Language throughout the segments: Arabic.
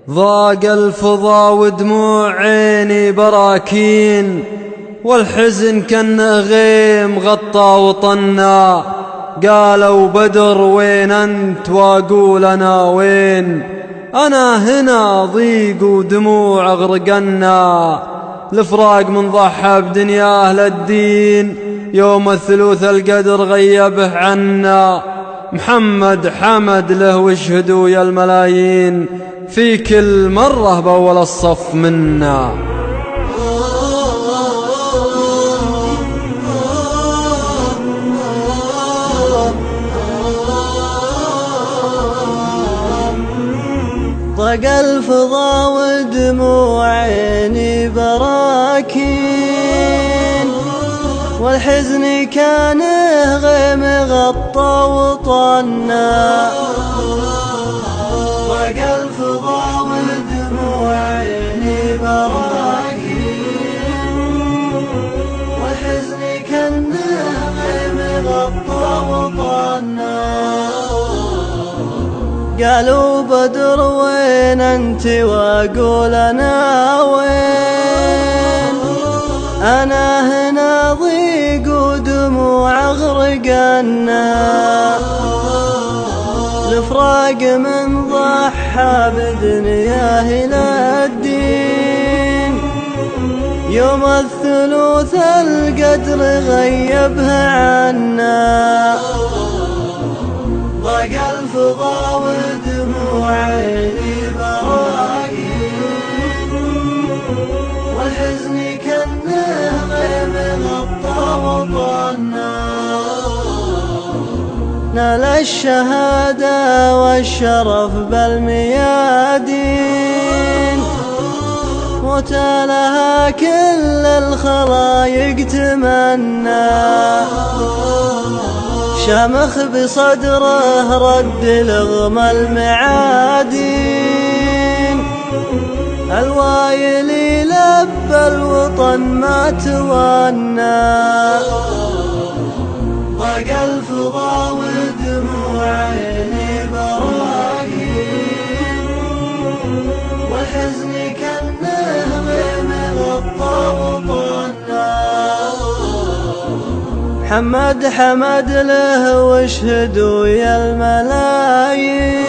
ضاق الفضا ودموع عيني براكين، والحزن كأنه غيم غطى وطنا. قالوا بدر وين أنت وأقول أنا وين، أنا هنا ضيق ودموع أغرقنا. الفراق من ضحى بدنياه للدين، يوم الثلوث القدر غيبه عنا. محمد حمد له واشهدوا يا الملايين، في كل مرة بأول الصف منا. ضاق الفضا ودموع عيني براكين، والحزن كان غيم غطى وطنا. ضاق الفضا ودموع عيني براكين، والحزن كان غيم غطى وطنا. قالوا بدر وين أنت وأقول أنا وين، أنا هنا ضيق ودموع أغرقنا. الفراق من ضحى بدنياه للدين، يوم الثلوث القدر غيبها عنا. ضاق الفضا ودموع عيني براكين، والحزن كأنه غيم غطى وطنا. نال الشهادة والشرف بالميادين، وتالها كل الخلايق تمنى. شامخ بصدره رد لغم المعادين، الوايلي لب الوطن ما تونى. ضاق الفضا ودموع عيني براكين، والحزن كأنه غيم غطى وطنا. محمد حمد له واشهدوا يا الملايين،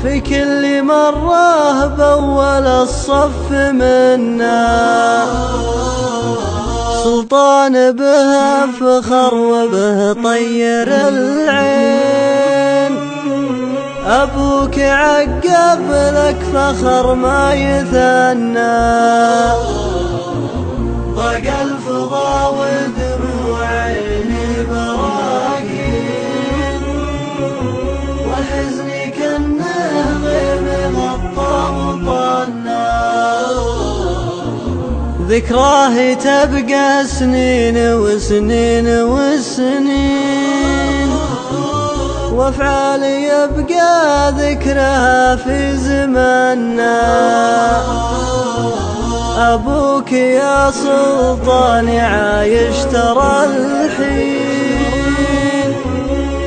في كل مرة بأول الصف منا. سلطان به فخر وبه طير العين، أبوك عقب لك فخر ما يثنى. ضاق الفضا ودموع عيني براكين، والحزن كأنه غيم غطى وطنا. ذكراه تبقى سنين وسنين وسنين، وافعال يبقى ذكرها في زماننا. أبوك يا سلطان عايش ترى الحين،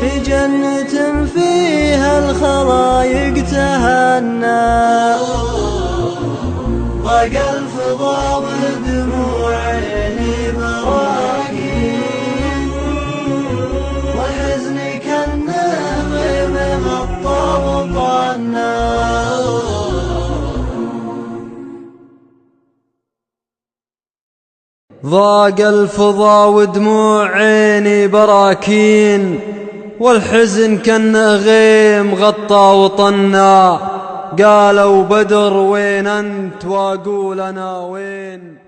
في جنة فيها الخلايق تهنى. ضاق الفضا ودموع عيني براكين، والحزن كأنه غيم غطى وطنا. ضاق الفضا ودموع عيني براكين، والحزن كأنه غيم غطى وطنا. قالوا بدر وين أنت وأقول أنا وين.